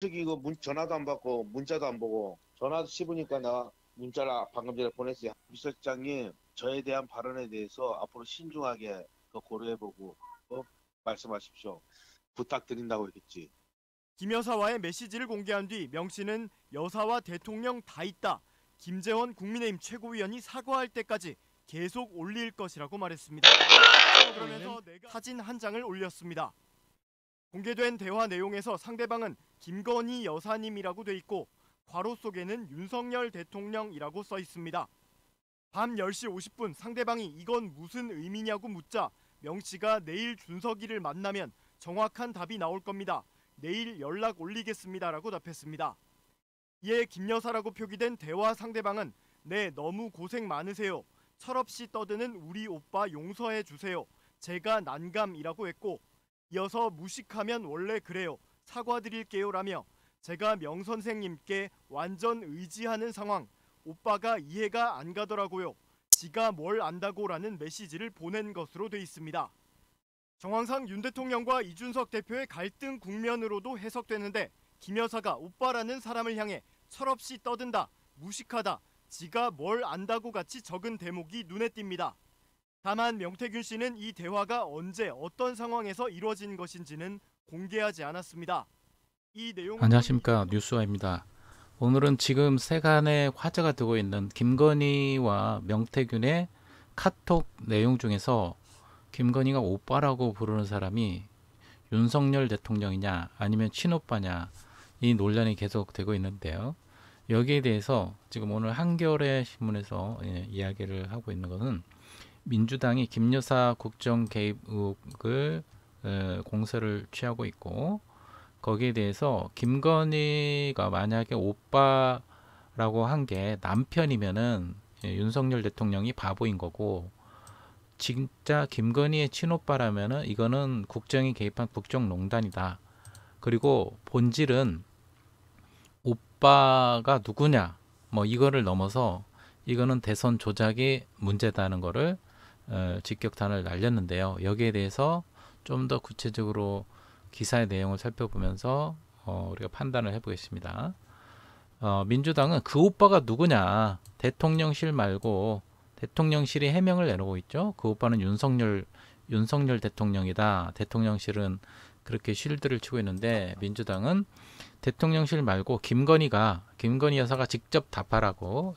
특히 이거 전화도 안 받고 문자도 안 보고 전화도 씹으니까 나 문자를 방금 전에 보냈어요. 비서장님 저에 대한 발언에 대해서 앞으로 신중하게 더 고려해보고 말씀하십시오. 부탁드린다고 했겠지. 김 여사와의 메시지를 공개한 뒤 명 씨는 여사와 대통령 다 있다. 김재원 국민의힘 최고위원이 사과할 때까지 계속 올릴 것이라고 말했습니다. 그러면서 사진 한 장을 올렸습니다. 공개된 대화 내용에서 상대방은 김건희 여사님이라고 돼 있고 괄호 속에는 윤석열 대통령이라고 써 있습니다. 밤 10시 50분 상대방이 이건 무슨 의미냐고 묻자 명 씨가 내일 준석이를 만나면 정확한 답이 나올 겁니다. 내일 연락 올리겠습니다라고 답했습니다. 이에 김 여사라고 표기된 대화 상대방은 네 너무 고생 많으세요. 철없이 떠드는 우리 오빠 용서해 주세요. 제가 난감이라고 했고 이어서 무식하면 원래 그래요. 사과드릴게요라며 제가 명 선생님께 완전 의지하는 상황. 오빠가 이해가 안 가더라고요. 지가 뭘 안다고라는 메시지를 보낸 것으로 돼 있습니다. 정황상 윤 대통령과 이준석 대표의 갈등 국면으로도 해석되는데 김 여사가 오빠라는 사람을 향해 철없이 떠든다, 무식하다, 지가 뭘 안다고 같이 적은 대목이 눈에 띕니다. 다만 명태균 씨는 이 대화가 언제 어떤 상황에서 이루어진 것인지는 공개하지 않았습니다. 이 내용 안녕하십니까, 뉴스와입니다. 오늘은 지금 세간에 화제가 되고 있는 김건희와 명태균의 카톡 내용 중에서 김건희가 오빠라고 부르는 사람이 윤석열 대통령이냐 아니면 친오빠냐 이 논란이 계속되고 있는데요. 여기에 대해서 지금 오늘 한겨레 신문에서 이야기를 하고 있는 것은 민주당이 김 여사 국정 개입 의혹을 공세를 취하고 있고 거기에 대해서 김건희가 만약에 오빠라고 한 게 남편이면은 윤석열 대통령이 바보인 거고 진짜 김건희의 친오빠라면은 이거는 국정이 개입한 국정농단이다. 그리고 본질은 오빠가 누구냐 뭐 이거를 넘어서 이거는 대선 조작이 문제다는 거를 직격탄을 날렸는데요. 여기에 대해서 좀 더 구체적으로 기사의 내용을 살펴보면서 우리가 판단을 해보겠습니다. 민주당은 그 오빠가 누구냐 대통령실 말고 대통령실이 해명을 내놓고 있죠. 그 오빠는 윤석열 대통령이다. 대통령실은 그렇게 쉴드를 치고 있는데 민주당은 대통령실 말고 김건희 여사가 직접 답하라고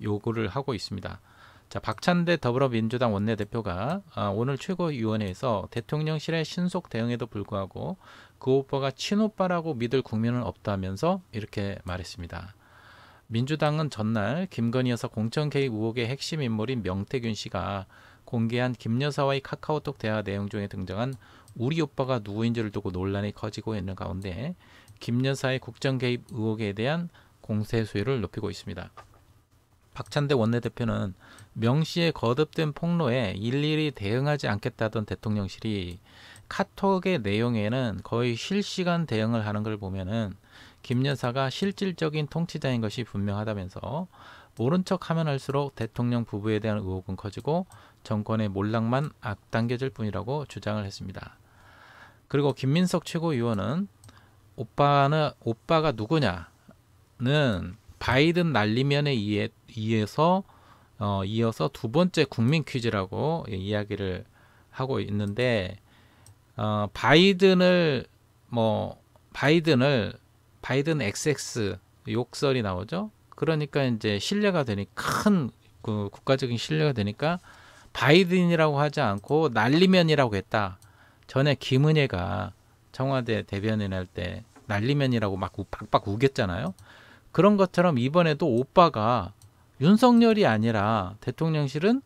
요구를 하고 있습니다. 자, 박찬대 더불어민주당 원내대표가 오늘 최고위원회에서 대통령실의 신속 대응에도 불구하고 그 오빠가 친오빠라고 믿을 국민은 없다면서 이렇게 말했습니다. 민주당은 전날 김건희 여사 공천 개입 의혹의 핵심 인물인 명태균 씨가 공개한 김 여사와의 카카오톡 대화 내용 중에 등장한 우리 오빠가 누구인지를 두고 논란이 커지고 있는 가운데 김 여사의 국정 개입 의혹에 대한 공세 수위를 높이고 있습니다. 박찬대 원내대표는 명 씨의 거듭된 폭로에 일일이 대응하지 않겠다던 대통령실이 카톡의 내용에는 거의 실시간 대응을 하는 걸 보면은 김 여사가 실질적인 통치자인 것이 분명하다면서 모른 척하면 할수록 대통령 부부에 대한 의혹은 커지고 정권의 몰락만 앞당겨질 뿐이라고 주장을 했습니다. 그리고 김민석 최고위원은 오빠가 누구냐는 바이든 날리면에 이어서 두 번째 국민 퀴즈라고 이야기를 하고 있는데 바이든 XX 욕설이 나오죠. 그러니까 이제 신뢰가 되니 큰 그 국가적인 신뢰가 되니까 바이든이라고 하지 않고 날리면이라고 했다. 전에 김은혜가 청와대 대변인 할 때 날리면이라고 막 박박 우겼잖아요. 그런 것처럼 이번에도 오빠가 윤석열이 아니라 대통령실은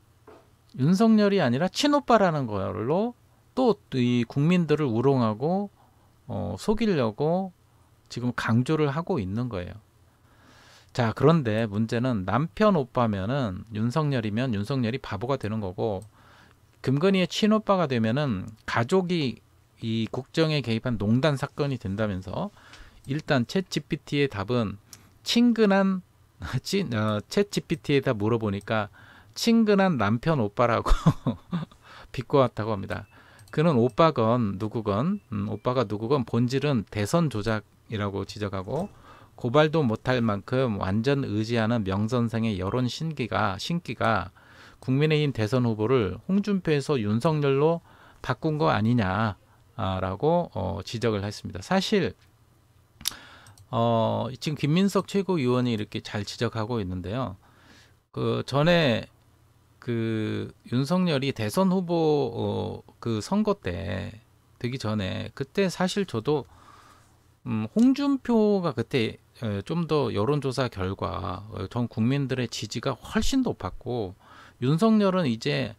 윤석열이 아니라 친오빠라는 걸로 또 이 국민들을 우롱하고 속이려고 지금 강조를 하고 있는 거예요. 자, 그런데 문제는 남편 오빠면은 윤석열이면 윤석열이 바보가 되는 거고 김건희의 친오빠가 되면은 가족이 이 국정에 개입한 농단 사건이 된다면서 일단 챗GPT의 답은 친근한 챗GPT에다 물어보니까 친근한 남편 오빠라고 비꼬았다고 합니다. 그는 오빠건 누구건 본질은 대선 조작 이라고 지적하고 고발도 못할 만큼 완전 의지하는 명선생의 여론 신기가 국민의힘 대선 후보를 홍준표에서 윤석열로 바꾼 거 아니냐라고 지적을 했습니다. 사실 지금 김민석 최고위원이 이렇게 잘 지적하고 있는데요. 그 전에 그 윤석열이 대선 후보 그 선거 때 되기 전에 그때 사실 저도 홍준표가 그때 좀 더 여론조사 결과 전 국민들의 지지가 훨씬 높았고 윤석열은 이제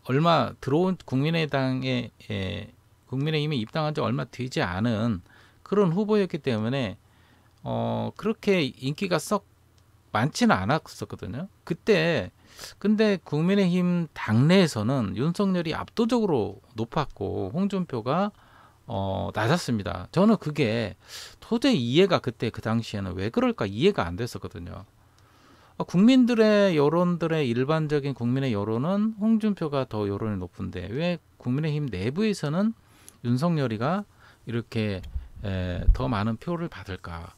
얼마 들어온 국민의당에 국민의힘에 입당한 지 얼마 되지 않은 그런 후보였기 때문에 그렇게 인기가 썩 많지는 않았었거든요. 그때 근데 국민의힘 당내에서는 윤석열이 압도적으로 높았고 홍준표가 낮았습니다. 저는 그게 도저히 이해가 그때 그 당시에는 왜 그럴까 이해가 안 됐었거든요. 국민들의 여론들의 일반적인 국민의 여론은 홍준표가 더 여론이 높은데 왜 국민의힘 내부에서는 윤석열이가 이렇게 더 많은 표를 받을까?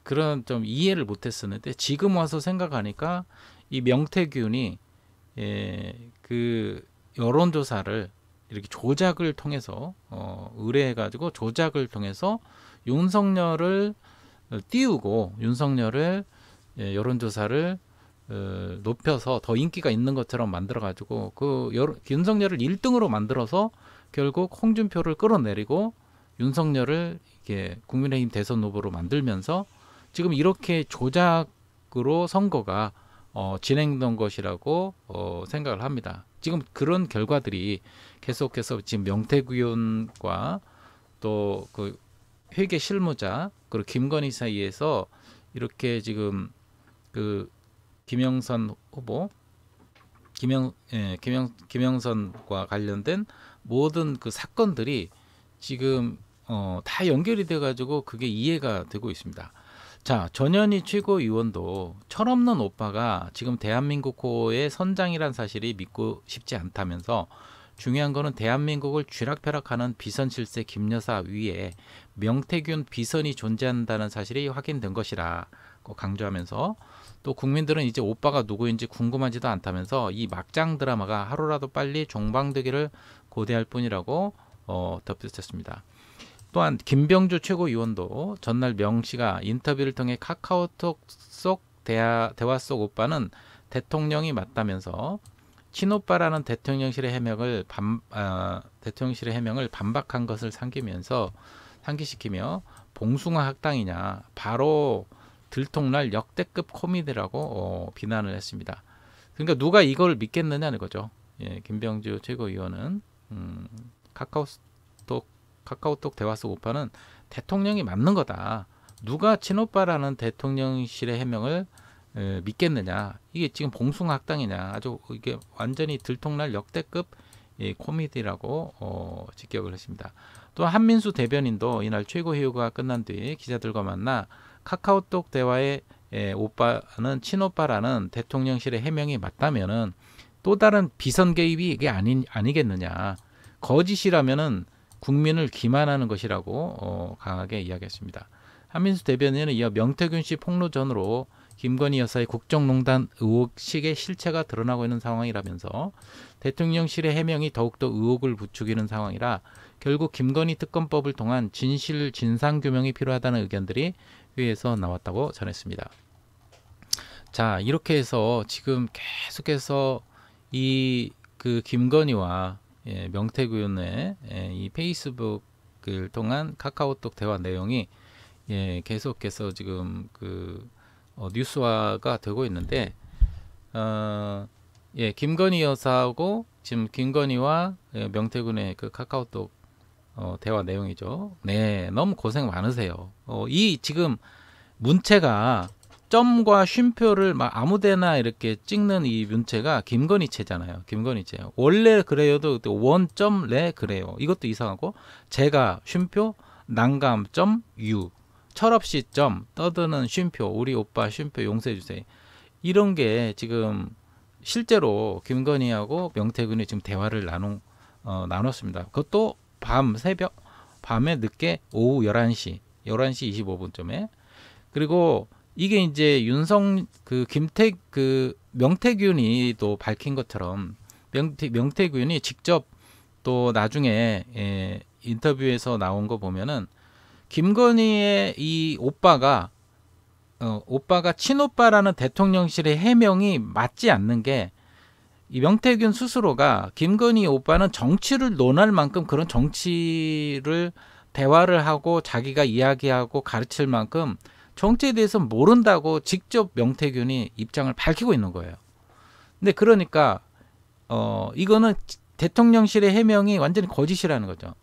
그런 좀 이해를 못했었는데 지금 와서 생각하니까 이 명태균이 그 여론조사를 이렇게 조작을 통해서 의뢰해가지고 조작을 통해서 윤석열을 띄우고 윤석열을 여론조사를 높여서 더 인기가 있는 것처럼 만들어가지고 그 윤석열을 1등으로 만들어서 결국 홍준표를 끌어내리고 윤석열을 이렇게 국민의힘 대선 후보로 만들면서 지금 이렇게 조작으로 선거가 진행된 것이라고 생각을 합니다. 지금 그런 결과들이 계속해서 지금 명태균 의원과 또 그 회계 실무자 그리고 김건희 사이에서 이렇게 지금 그 김영선 후보 김영선과 관련된 모든 그 사건들이 지금 다 연결이 돼 가지고 그게 이해가 되고 있습니다. 자, 전현희 최고위원도 철없는 오빠가 지금 대한민국호의 선장이란 사실이 믿고 싶지 않다면서 중요한 거는 대한민국을 쥐락펴락하는 비선실세 김여사 위에 명태균 비선이 존재한다는 사실이 확인된 것이라고 강조하면서 또 국민들은 이제 오빠가 누구인지 궁금하지도 않다면서 이 막장 드라마가 하루라도 빨리 종방되기를 고대할 뿐이라고 덧붙였습니다. 또한 김병주 최고위원도 전날 명 씨가 인터뷰를 통해 카카오톡 속 대화 속 오빠는 대통령이 맞다면서 친오빠라는 대통령실의 해명을 반박한 것을 상기시키며 봉숭아 학당이냐 바로 들통날 역대급 코미디라고 비난을 했습니다. 그러니까 누가 이걸 믿겠느냐는 거죠. 예, 김병주 최고위원은 카카오톡 대화 속 오빠는 대통령이 맞는 거다. 누가 친오빠라는 대통령실의 해명을 믿겠느냐. 이게 지금 봉숭아 학당이냐. 아주 이게 완전히 들통날 역대급 코미디라고 직격을 했습니다. 또 한민수 대변인도 이날 최고회의가 끝난 뒤 기자들과 만나 카카오톡 대화의 오빠는 친오빠라는 대통령실의 해명이 맞다면은 또 다른 비선 개입이 이게 아니겠느냐. 거짓이라면은 국민을 기만하는 것이라고 강하게 이야기했습니다. 한민수 대변인은 이어 명태균 씨 폭로 전으로 김건희 여사의 국정농단 의혹식의 실체가 드러나고 있는 상황이라면서 대통령실의 해명이 더욱더 의혹을 부추기는 상황이라 결국 김건희 특검법을 통한 진상규명이 필요하다는 의견들이 회의에서 나왔다고 전했습니다. 자, 이렇게 해서 지금 계속해서 이 그 김건희와 명태균의 이 페이스북을 통한 카카오톡 대화 내용이 계속해서 지금 그 뉴스화가 되고 있는데 김건희 여사하고 지금 김건희와 명태균의 그 카카오톡 대화 내용이죠. 네, 너무 고생 많으세요. 이 지금 문체가 점과 쉼표를 막 아무데나 이렇게 찍는 이 문체가 김건희체잖아요. 김건희체. 원래 그래요도 원점 래 그래요. 이것도 이상하고 제가 쉼표 난감 점 유 철없이 점 떠드는 쉼표 우리 오빠 쉼표 용서해 주세요. 이런 게 지금 실제로 김건희하고 명태균이 지금 대화를 나눴습니다. 그것도 밤 새벽 밤에 늦게 오후 11시 25분쯤에. 그리고 이게 이제 명태균이 또 밝힌 것처럼 명태균이 직접 또 나중에 인터뷰에서 나온 거 보면은 김건희의 이 오빠가 친오빠라는 대통령실의 해명이 맞지 않는 게, 이 명태균 스스로가 김건희 오빠는 정치를 논할 만큼 그런 정치를 대화를 하고 자기가 이야기하고 가르칠 만큼 정치에 대해서 모른다고 직접 명태균이 입장을 밝히고 있는 거예요. 근데 그러니까 이거는 대통령실의 해명이 완전히 거짓이라는 거죠.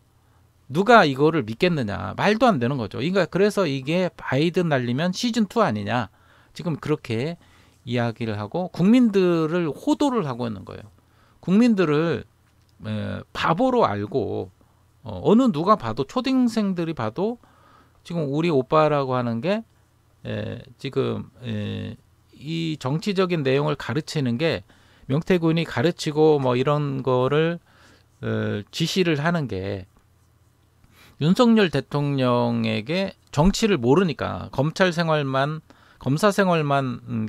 누가 이거를 믿겠느냐, 말도 안 되는 거죠. 그래서 이게 바이든 날리면 시즌2 아니냐, 지금 그렇게 이야기를 하고 국민들을 호도를 하고 있는 거예요. 국민들을 바보로 알고 어느 누가 봐도, 초딩생들이 봐도 지금 우리 오빠라고 하는 게 지금 이 정치적인 내용을 가르치는 게, 명태균이 가르치고 뭐 이런 거를 지시를 하는 게 윤석열 대통령에게 정치를 모르니까 검사 생활만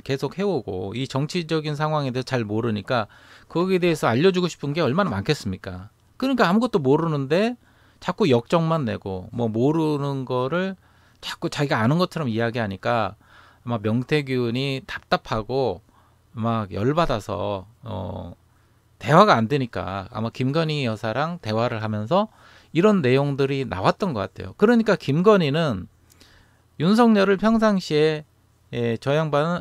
계속 해오고 이 정치적인 상황에 대해서 잘 모르니까 거기에 대해서 알려주고 싶은 게 얼마나 많겠습니까? 그러니까 아무것도 모르는데 자꾸 역정만 내고 뭐 모르는 거를 자꾸 자기가 아는 것처럼 이야기하니까 아마 명태균이 답답하고 막 열받아서 대화가 안 되니까 아마 김건희 여사랑 대화를 하면서 이런 내용들이 나왔던 것 같아요. 그러니까 김건희는 윤석열을 평상시에 저 양반은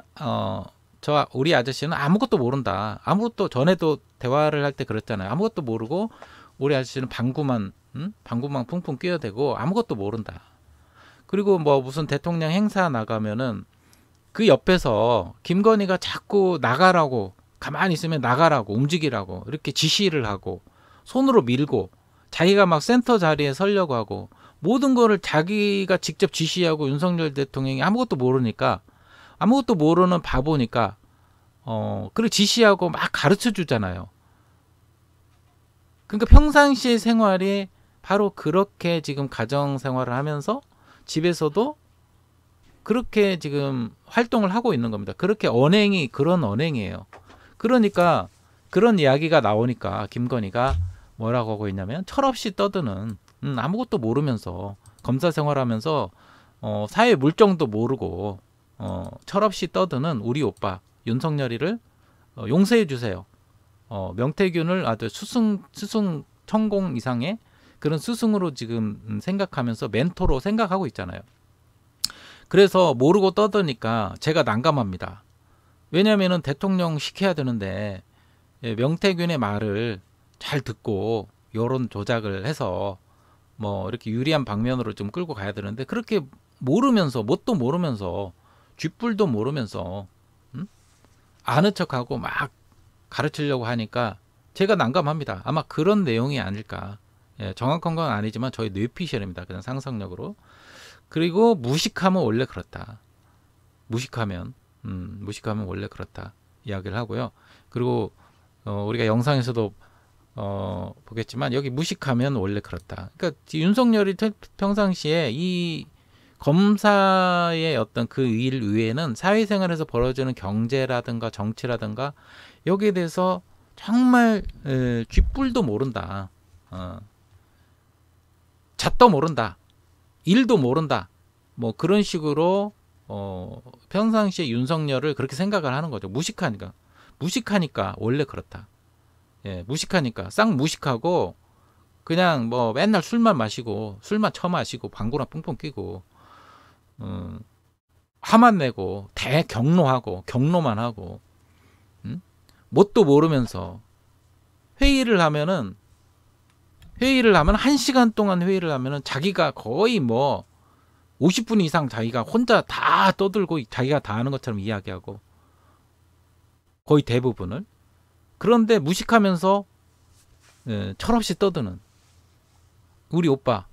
우리 아저씨는 아무것도 모른다. 아무것도, 전에도 대화를 할 때 그랬잖아요. 아무것도 모르고 우리 아저씨는 방구만 풍풍 끼어대고 아무것도 모른다. 그리고 뭐 무슨 대통령 행사 나가면은 그 옆에서 김건희가 자꾸 나가라고, 가만히 있으면 나가라고, 움직이라고 이렇게 지시를 하고 손으로 밀고 자기가 막 센터 자리에 서려고 하고 모든 거를 자기가 직접 지시하고, 윤석열 대통령이 아무것도 모르니까, 아무것도 모르는 바보니까 그리고 지시하고 막 가르쳐 주잖아요. 그러니까 평상시의 생활이 바로 그렇게 지금 가정 생활을 하면서 집에서도 그렇게 지금 활동을 하고 있는 겁니다. 그렇게 그런 언행이에요. 그러니까 그런 이야기가 나오니까 김건희가 뭐라고 하고 있냐면, 철없이 떠드는, 아무것도 모르면서 검사 생활하면서 사회 물정도 모르고 철없이 떠드는 우리 오빠 윤석열이를 용서해 주세요. 명태균을 아주 스승 천공 이상의 그런 스승으로 지금 생각하면서 멘토로 생각하고 있잖아요. 그래서 모르고 떠드니까 제가 난감합니다. 왜냐하면은 대통령 시켜야 되는데 명태균의 말을 잘 듣고 여론 조작을 해서 뭐 이렇게 유리한 방면으로 좀 끌고 가야 되는데, 그렇게 모르면서, 뭣도 모르면서, 쥐뿔도 모르면서 아는 척하고 막 가르치려고 하니까 제가 난감합니다. 아마 그런 내용이 아닐까. 정확한 건 아니지만 저희 뇌피셜입니다. 그냥 상상력으로. 그리고 무식하면 원래 그렇다. 무식하면 원래 그렇다 이야기를 하고요. 그리고 우리가 영상에서도 보겠지만 여기 무식하면 원래 그렇다. 그러니까 윤석열이 평상시에 이 검사의 어떤 그 일 외에는 사회생활에서 벌어지는 경제라든가 정치라든가 여기에 대해서 정말 쥐뿔도 모른다. 잣도 모른다. 일도 모른다. 뭐 그런 식으로 평상시에 윤석열을 그렇게 생각을 하는 거죠. 무식하니까 원래 그렇다. 무식하니까 싹 무식하고 그냥 뭐 맨날 술만 처마시고 방구나 뿡뿡 끼고 화만 내고 경로만 하고 뭣도 모르면서 회의를 하면 1시간 동안 회의를 하면은 자기가 거의 뭐 50분 이상 자기가 혼자 다 떠들고 자기가 다 아는 것처럼 이야기하고 거의 대부분을. 그런데 무식하면서 철없이 떠드는 우리 오빠.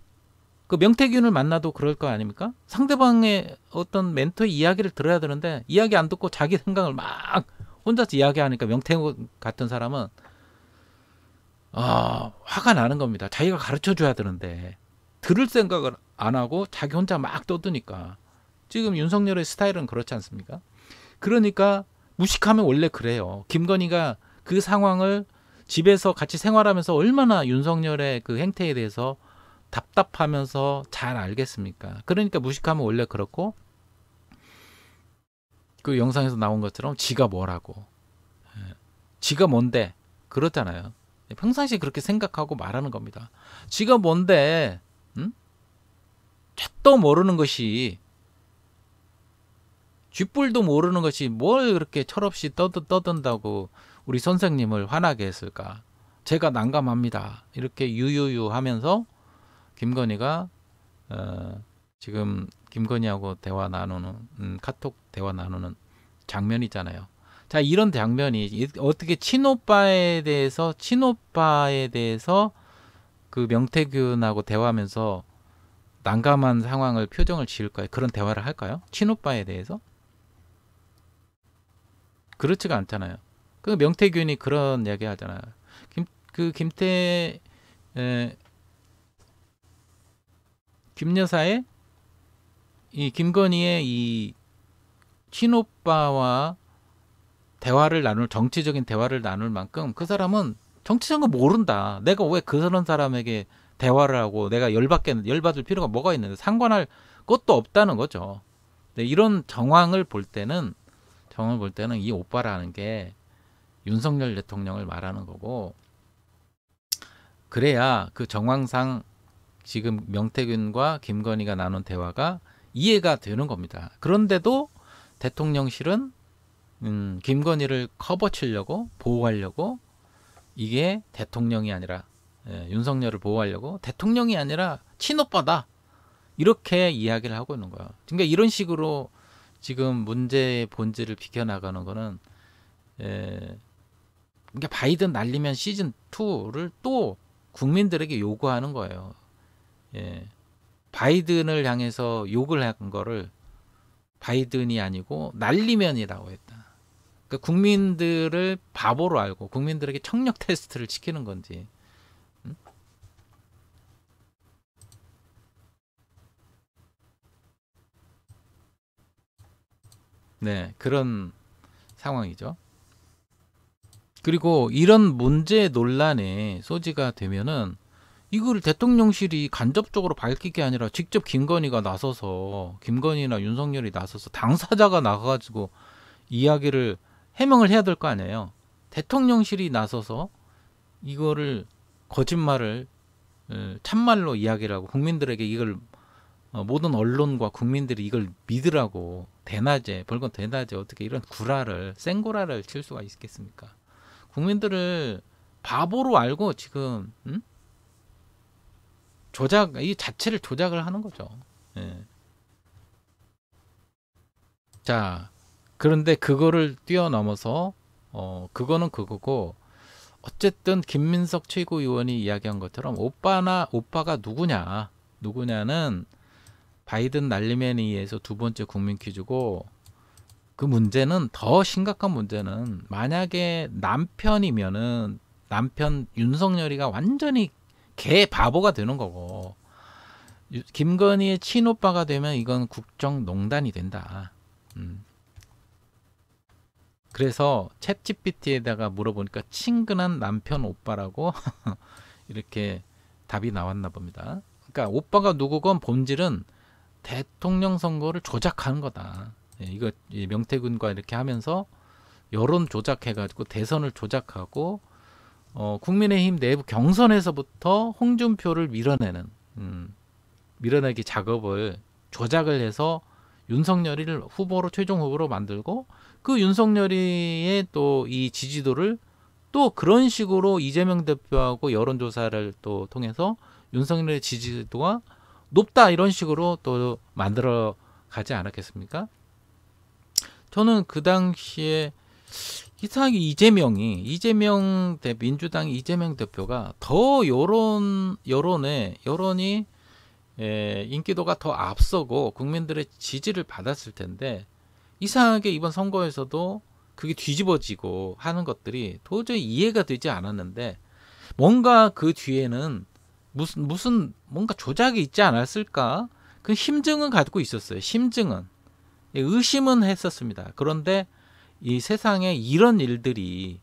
그 명태균을 만나도 그럴 거 아닙니까? 상대방의 어떤 멘토의 이야기를 들어야 되는데 이야기 안 듣고 자기 생각을 막 혼자서 이야기하니까 명태균 같은 사람은 화가 나는 겁니다. 자기가 가르쳐 줘야 되는데 들을 생각을 안 하고 자기 혼자 막 떠드니까. 지금 윤석열의 스타일은 그렇지 않습니까? 그러니까 무식하면 원래 그래요. 김건희가 그 상황을 집에서 같이 생활하면서 얼마나 윤석열의 그 행태에 대해서 답답하면서 잘 알겠습니까? 그러니까 무식하면 원래 그렇고, 그 영상에서 나온 것처럼 지가 뭐라고, 지가 뭔데, 그렇잖아요. 평상시에 그렇게 생각하고 말하는 겁니다. 지가 뭔데, 응? 죗도 모르는 것이, 쥐뿔도 모르는 것이 뭘 그렇게 철없이 떠든다고 우리 선생님을 화나게 했을까? 제가 난감합니다. 이렇게 유유유 하면서 김건희가 지금 김건희하고 대화 나누는 카톡 대화 나누는 장면이잖아요. 자, 이런 장면이 어떻게 친오빠에 대해서 그 명태균하고 대화하면서 난감한 상황을 표정을 지을까요? 그런 대화를 할까요? 친오빠에 대해서? 그렇지가 않잖아요. 그 명태균이 그런 이야기 하잖아요. 김 여사의 이 김건희의 이 친오빠와 정치적인 대화를 나눌 만큼 그 사람은 정치적인 거 모른다. 내가 왜 그런 사람에게 대화를 하고 내가 열받을 필요가 뭐가 있는데 상관할 것도 없다는 거죠. 네, 이런 정황을 볼 때는 이 오빠라는 게 윤석열 대통령을 말하는 거고, 그래야 그 정황상 지금 명태균과 김건희가 나눈 대화가 이해가 되는 겁니다. 그런데도 대통령실은 김건희를 커버치려고 보호하려고, 이게 대통령이 아니라 윤석열을 보호하려고 대통령이 아니라 친오빠다, 이렇게 이야기를 하고 있는 거예요. 그러니까 이런 식으로 지금 문제의 본질을 비켜나가는 거는 그러니까 바이든 날리면 시즌 2를 또 국민들에게 요구하는 거예요. 바이든을 향해서 욕을 한 거를 바이든이 아니고 날리면이라고 했다. 그러니까 국민들을 바보로 알고 국민들에게 청력 테스트를 시키는 건지. 네, 그런 상황이죠. 그리고 이런 문제 논란의 소지가 되면은 이걸 대통령실이 간접적으로 밝힐 게 아니라 직접 김건희나 윤석열이 나서서 당사자가 나가가지고 이야기를 해명을 해야 될 거 아니에요. 대통령실이 나서서 이거를 거짓말을 참말로 이야기를 하고 국민들에게 이걸 모든 언론과 국민들이 이걸 믿으라고 벌건 대낮에 어떻게 이런 생구라를 칠 수가 있겠습니까? 국민들을 바보로 알고 지금 이 자체를 조작을 하는 거죠. 자, 그런데 그거를 뛰어넘어서 그거는 그거고, 어쨌든 김민석 최고위원이 이야기한 것처럼 오빠가 누구냐는 바이든 날리면에 의해서 두 번째 국민 퀴즈고, 그 문제는 더 심각한 문제는 만약에 남편 윤석열이가 완전히 개 바보가 되는 거고 김건희의 친오빠가 되면 이건 국정농단이 된다. 그래서 챗GPT에다가 물어보니까 친근한 남편 오빠라고 이렇게 답이 나왔나 봅니다. 그러니까 오빠가 누구건 본질은 대통령 선거를 조작하는 거다. 이거 명태균과 이렇게 하면서 여론 조작해가지고 대선을 조작하고 국민의힘 내부 경선에서부터 홍준표를 밀어내기 작업을 조작을 해서 윤석열이를 최종 후보로 만들고, 그 윤석열이의 또 이 지지도를 또 그런 식으로 이재명 대표하고 여론조사를 또 통해서 윤석열의 지지도가 높다, 이런 식으로 또 만들어 가지 않았겠습니까? 저는 그 당시에 이상하게 민주당 이재명 대표가 더 여론이 인기도가 더 앞서고 국민들의 지지를 받았을 텐데, 이상하게 이번 선거에서도 그게 뒤집어지고 하는 것들이 도저히 이해가 되지 않았는데, 뭔가 그 뒤에는 무슨 뭔가 조작이 있지 않았을까? 그 심증은 갖고 있었어요. 심증은. 의심은 했었습니다. 그런데 이 세상에 이런 일들이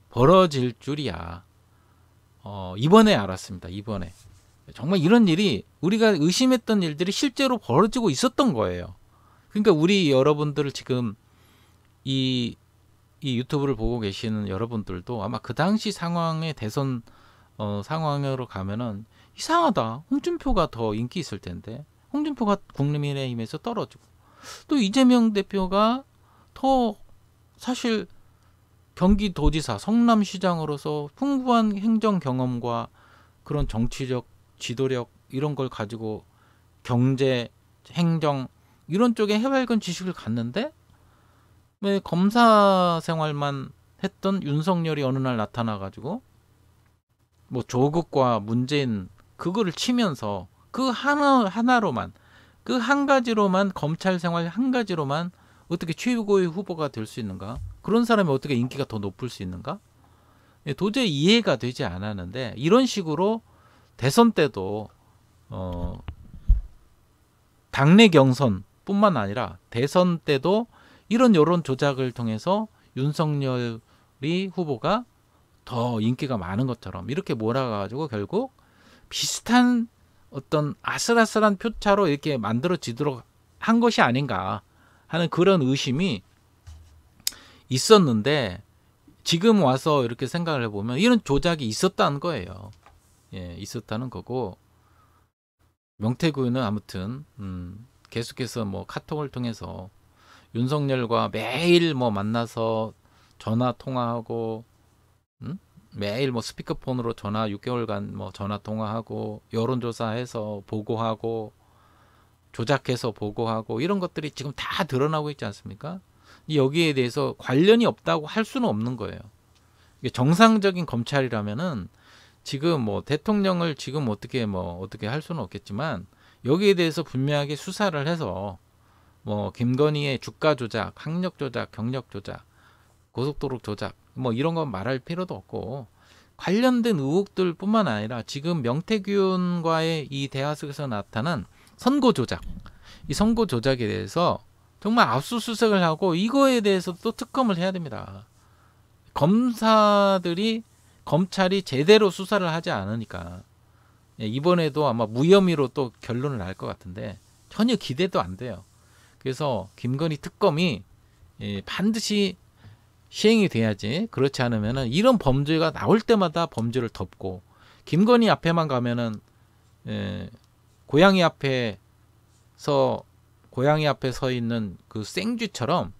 벌어질 줄이야. 이번에 알았습니다. 이번에. 정말 이런 일이 우리가 의심했던 일들이 실제로 벌어지고 있었던 거예요. 그러니까 우리 여러분들 지금 이 유튜브를 보고 계시는 여러분들도 아마 그 당시 상황의 대선 상황으로 가면은 이상하다. 홍준표가 더 인기 있을 텐데. 홍준표가 국민의힘에서 떨어지고 또 이재명 대표가 더 사실 경기도지사, 성남시장으로서 풍부한 행정 경험과 그런 정치적 지도력 이런 걸 가지고 경제, 행정 이런 쪽에 해맑은 지식을 갖는데 왜 검사 생활만 했던 윤석열이 어느 날 나타나가지고 뭐 조국과 문재인 그거를 치면서 그 하나로만 그 한 가지로만 검찰 생활 한 가지로만 어떻게 최고의 후보가 될 수 있는가? 그런 사람이 어떻게 인기가 더 높을 수 있는가? 도저히 이해가 되지 않았는데 이런 식으로 대선 때도 당내 경선뿐만 아니라 대선 때도 이런 여론 조작을 통해서 윤석열이 후보가 더 인기가 많은 것처럼 이렇게 몰아가지고 결국 비슷한 어떤 아슬아슬한 표차로 이렇게 만들어지도록 한 것이 아닌가 하는 그런 의심이 있었는데 지금 와서 이렇게 생각을 해보면 이런 조작이 있었다는 거예요. 예, 있었다는 거고 명태구 의원은 아무튼 계속해서 뭐 카톡을 통해서 윤석열과 매일 뭐 만나서 전화 통화하고 매일 뭐 스피커폰으로 전화 6개월간 뭐 전화 통화하고 여론조사해서 보고하고 조작해서 보고하고 이런 것들이 지금 다 드러나고 있지 않습니까? 여기에 대해서 관련이 없다고 할 수는 없는 거예요. 이게 정상적인 검찰이라면은 지금 뭐 대통령을 지금 어떻게 할 수는 없겠지만 여기에 대해서 분명하게 수사를 해서 뭐 김건희의 주가 조작, 학력 조작, 경력 조작, 고속도로 조작 뭐 이런 건 말할 필요도 없고 관련된 의혹들뿐만 아니라 지금 명태균 의원과의 이 대화 속에서 나타난 선거 조작, 이 선거 조작에 대해서 정말 압수수색을 하고 이거에 대해서 또 특검을 해야 됩니다. 검찰이 제대로 수사를 하지 않으니까 이번에도 아마 무혐의로 또 결론을 날 것 같은데 전혀 기대도 안 돼요. 그래서 김건희 특검이 반드시 시행이 돼야지. 그렇지 않으면은 이런 범죄가 나올 때마다 범죄를 덮고 김건희 앞에만 가면은 고양이 앞에 서 있는 그 생쥐처럼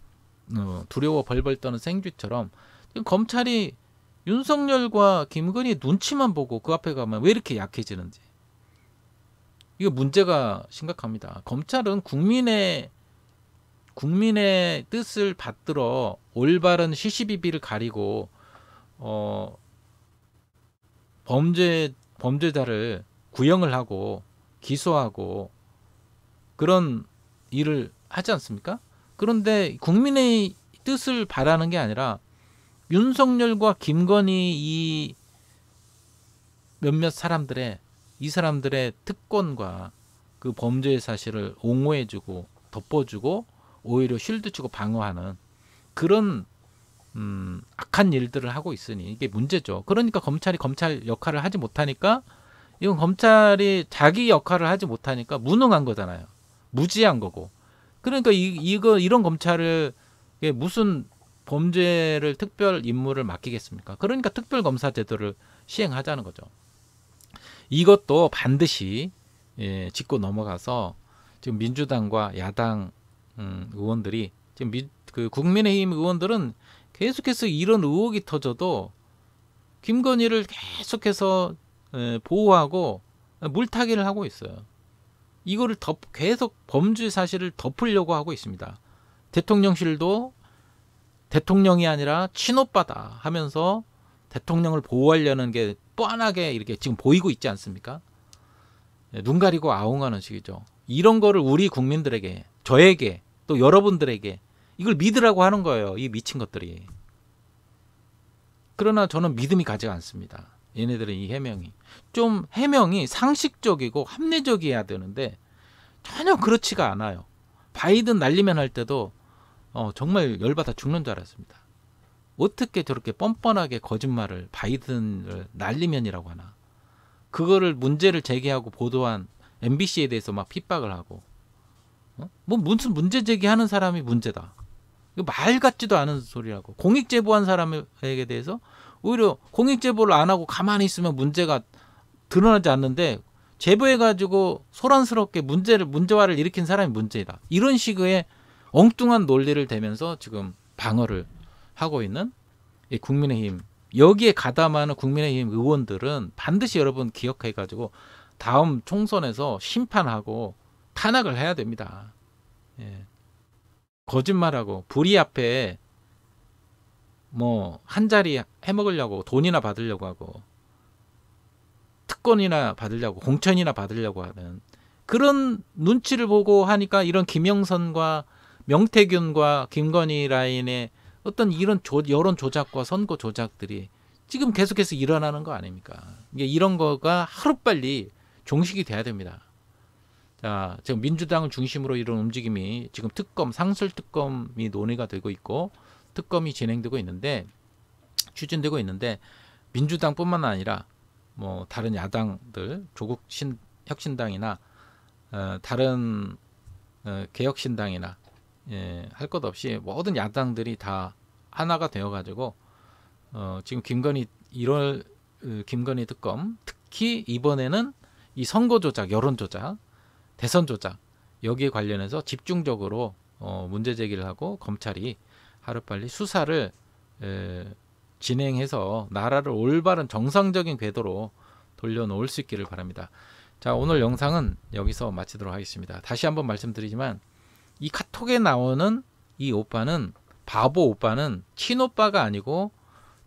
두려워 벌벌 떠는 생쥐처럼 지금 검찰이 윤석열과 김건희 눈치만 보고 그 앞에 가면 왜 이렇게 약해지는지 이거 문제가 심각합니다. 검찰은 국민의 뜻을 받들어 올바른 시시비비를 가리고 범죄자를 구형을 하고 기소하고 그런 일을 하지 않습니까? 그런데 국민의 뜻을 바라는 게 아니라 윤석열과 김건희 이 몇몇 사람들의 특권과 그 범죄의 사실을 옹호해주고 덮어주고 오히려 쉴드치고 방어하는 그런 악한 일들을 하고 있으니 이게 문제죠. 그러니까 검찰이 검찰 역할을 하지 못하니까 이건 검찰이 자기 역할을 하지 못하니까 무능한 거잖아요. 무지한 거고. 그러니까 이런 검찰을 무슨 범죄를 특별 임무를 맡기겠습니까? 그러니까 특별검사 제도를 시행하자는 거죠. 이것도 반드시 짚고 넘어가서 지금 민주당과 야당 의원들이 지금 그 국민의힘 의원들은 계속해서 이런 의혹이 터져도 김건희를 계속해서 보호하고 물타기를 하고 있어요. 이거를 계속 범죄 사실을 덮으려고 하고 있습니다. 대통령실도 대통령이 아니라 친오빠다 하면서 대통령을 보호하려는 게 뻔하게 이렇게 지금 보이고 있지 않습니까? 눈 가리고 아웅하는 식이죠. 이런 거를 우리 국민들에게, 저에게, 또 여러분들에게 이걸 믿으라고 하는 거예요. 이 미친 것들이. 그러나 저는 믿음이 가지 않습니다. 얘네들은 이 해명이 좀 해명이 상식적이고 합리적이어야 되는데 전혀 그렇지가 않아요. 바이든 날리면 할 때도 정말 열받아 죽는 줄 알았습니다. 어떻게 저렇게 뻔뻔하게 거짓말을 바이든을 날리면이라고 하나. 그거를 문제를 제기하고 보도한 MBC에 대해서 막 핍박을 하고 뭐 무슨 문제 제기하는 사람이 문제다. 이거 말 같지도 않은 소리라고. 공익 제보한 사람에게 대해서 오히려 공익 제보를 안 하고 가만히 있으면 문제가 드러나지 않는데 제보해가지고 소란스럽게 문제화를 일으킨 사람이 문제다. 이런 식의 엉뚱한 논리를 대면서 지금 방어를 하고 있는 이 국민의힘, 여기에 가담하는 국민의힘 의원들은 반드시 여러분 기억해가지고 다음 총선에서 심판하고 탄핵을 해야 됩니다. 예. 거짓말하고 불의 앞에 뭐 한 자리 해먹으려고 돈이나 받으려고 하고 특권이나 받으려고 공천이나 받으려고 하는 그런 눈치를 보고 하니까 이런 김영선과 명태균과 김건희 라인의 어떤 이런 여론 조작과 선거 조작들이 지금 계속해서 일어나는 거 아닙니까? 이게 이런 거가 하루빨리 종식이 돼야 됩니다. 자, 지금 민주당을 중심으로 이런 움직임이 지금 특검, 상설 특검이 논의가 되고 있고 특검이 진행되고 있는데 추진되고 있는데 민주당뿐만 아니라 뭐 다른 야당들 조국 혁신당이나 다른 개혁신당이나 할 것 없이 모든 야당들이 다 하나가 되어가지고 지금 김건희 특검 특히 이번에는 이 선거 조작, 여론 조작, 대선 조작 여기에 관련해서 집중적으로 문제 제기를 하고 검찰이 하루빨리 수사를 진행해서 나라를 올바른 정상적인 궤도로 돌려놓을 수 있기를 바랍니다. 자, 오늘 영상은 여기서 마치도록 하겠습니다. 다시 한번 말씀드리지만 이 카톡에 나오는 이 오빠는 바보 오빠는 친오빠가 아니고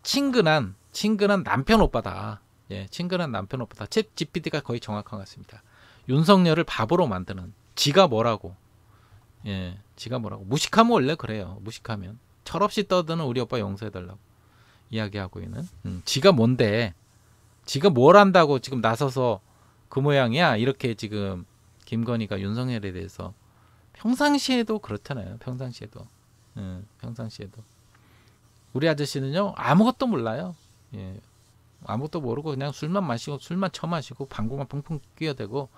친근한 남편 오빠다. 예, 친근한 남편 오빠다. 챗 GPT가 거의 정확한 것 같습니다. 윤석열을 바보로 만드는 지가 뭐라고 무식하면 원래 그래요. 무식하면 철없이 떠드는 우리 오빠 용서해달라고 이야기하고 있는 지가 뭔데 지가 뭘 한다고 지금 나서서 그 모양이야. 이렇게 지금 김건희가 윤석열에 대해서 평상시에도 그렇잖아요. 평상시에도 우리 아저씨는요 아무것도 몰라요. 예, 아무것도 모르고 그냥 술만 마시고 술만 처마시고 방구만 펑펑 끼어대고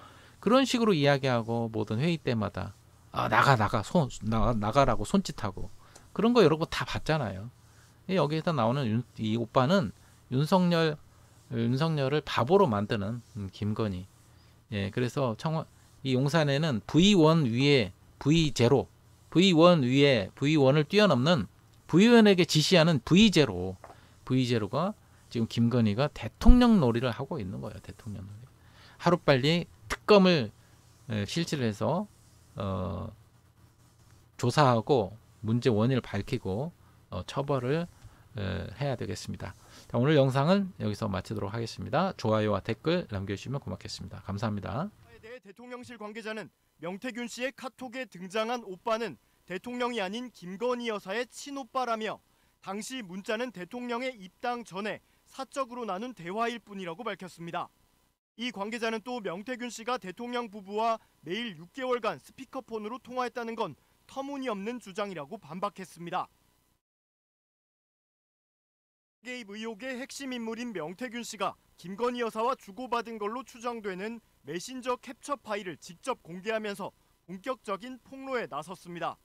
그런 식으로 이야기하고 모든 회의 때마다 나가라고 손짓하고 그런 거 여러 거 다 봤잖아요. 여기에서 나오는 이 오빠는 윤석열을 바보로 만드는 김건희. 예, 그래서 이 용산에는 V1 위에 V0, V1 위에 V1을 뛰어넘는 V1에게 지시하는 V0가 지금 김건희가 대통령 놀이를 하고 있는 거예요. 대통령 놀이. 하루빨리 특검을 실시를 해서 조사하고 문제 원인을 밝히고 처벌을 해야 되겠습니다. 자, 오늘 영상은 여기서 마치도록 하겠습니다. 좋아요와 댓글 남겨주시면 고맙겠습니다. 감사합니다. 대통령실 관계자는 명태균 씨의 카톡에 등장한 오빠는 대통령이 아닌 김건희 여사의 친오빠라며 당시 문자는 대통령의 입당 전에 사적으로 나눈 대화일 뿐이라고 밝혔습니다. 이 관계자는 또 명태균 씨가 대통령 부부와 매일 6개월간 스피커폰으로 통화했다는 건 터무니없는 주장이라고 반박했습니다. 개입 의혹의 핵심 인물인 명태균 씨가 김건희 여사와 주고받은 걸로 추정되는 메신저 캡처 파일을 직접 공개하면서 본격적인 폭로에 나섰습니다.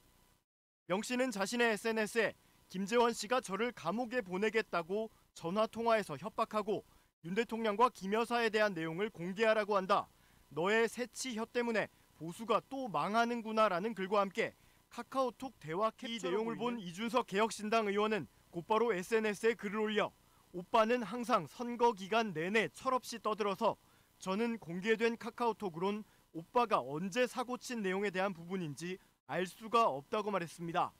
명 씨는 자신의 SNS에 김재원 씨가 저를 감옥에 보내겠다고 전화통화에서 협박하고 윤 대통령과 김 여사에 대한 내용을 공개하라고 한다. 너의 새치 혀 때문에 보수가 또 망하는구나라는 글과 함께 카카오톡 대화 이 내용을 본 이준석 개혁신당 의원은 곧바로 SNS에 글을 올려 오빠는 항상 선거 기간 내내 철없이 떠들어서 저는 공개된 카카오톡으론 오빠가 언제 사고친 내용에 대한 부분인지 알 수가 없다고 말했습니다.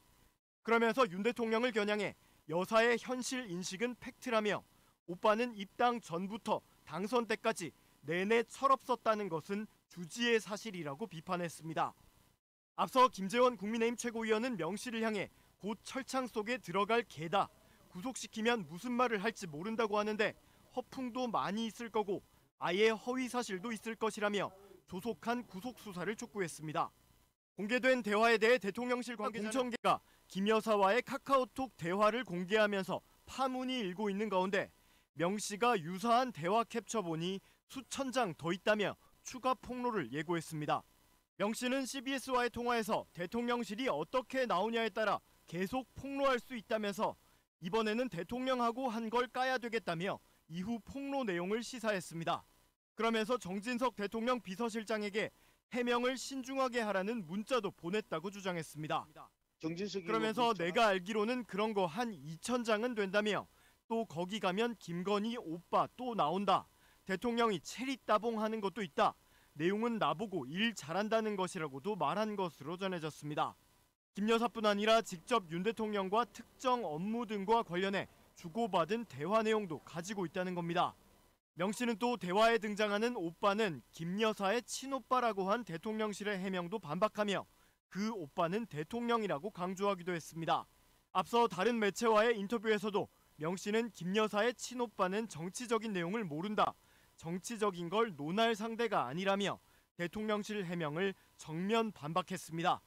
그러면서 윤 대통령을 겨냥해 여사의 현실 인식은 팩트라며 오빠는 입당 전부터 당선 때까지 내내 철없었다는 것은 주지의 사실이라고 비판했습니다. 앞서 김재원 국민의힘 최고위원은 명 씨를 향해 곧 철창 속에 들어갈 개다. 구속시키면 무슨 말을 할지 모른다고 하는데 허풍도 많이 있을 거고 아예 허위 사실도 있을 것이라며 조속한 구속 수사를 촉구했습니다. 공개된 대화에 대해 대통령실 공청계가 김 여사와의 카카오톡 대화를 공개하면서 파문이 일고 있는 가운데 명 씨가 유사한 대화 캡처본이 수천 장 더 있다며 추가 폭로를 예고했습니다. 명 씨는 CBS와의 통화에서 대통령실이 어떻게 나오냐에 따라 계속 폭로할 수 있다면서 이번에는 대통령하고 한 걸 까야 되겠다며 이후 폭로 내용을 시사했습니다. 그러면서 정진석 대통령 비서실장에게 해명을 신중하게 하라는 문자도 보냈다고 주장했습니다. 그러면서 내가 알기로는 그런 거 한 2,000장은 된다며 또 거기 가면 김건희 오빠 또 나온다. 대통령이 체리 따봉하는 것도 있다. 내용은 나보고 일 잘한다는 것이라고도 말한 것으로 전해졌습니다. 김 여사뿐 아니라 직접 윤 대통령과 특정 업무 등과 관련해 주고받은 대화 내용도 가지고 있다는 겁니다. 명 씨는 또 대화에 등장하는 오빠는 김 여사의 친오빠라고 한 대통령실의 해명도 반박하며 그 오빠는 대통령이라고 강조하기도 했습니다. 앞서 다른 매체와의 인터뷰에서도 명 씨는 김 여사의 친오빠는 정치적인 내용을 모른다. 정치적인 걸 논할 상대가 아니라며 대통령실 해명을 정면 반박했습니다.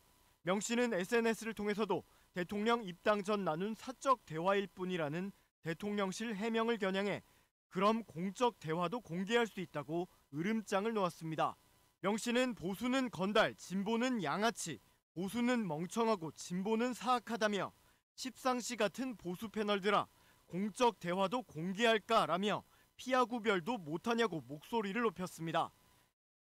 명 씨는 SNS를 통해서도 대통령 입당 전 나눈 사적 대화일 뿐이라는 대통령실 해명을 겨냥해 그럼 공적 대화도 공개할 수 있다고 으름장을 놓았습니다. 명 씨는 보수는 건달, 진보는 양아치, 보수는 멍청하고 진보는 사악하다며 십상시 같은 보수 패널들아 공적 대화도 공개할까라며 피하구별도 못하냐고 목소리를 높였습니다.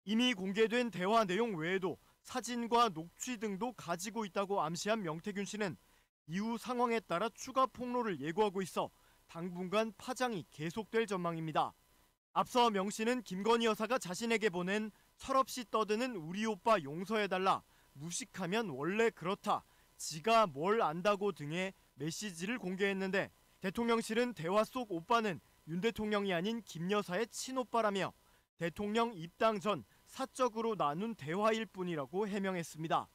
이미 공개된 대화 내용 외에도 사진과 녹취 등도 가지고 있다고 암시한 명태균 씨는 이후 상황에 따라 추가 폭로를 예고하고 있어 당분간 파장이 계속될 전망입니다. 앞서 명 씨는 김건희 여사가 자신에게 보낸 철없이 떠드는 우리 오빠 용서해달라, 무식하면 원래 그렇다, 지가 뭘 안다고 등의 메시지를 공개했는데 대통령실은 대화 속 오빠는 윤 대통령이 아닌 김 여사의 친오빠라며 대통령 입당 전 사적으로 나눈 대화일 뿐이라고 해명했습니다.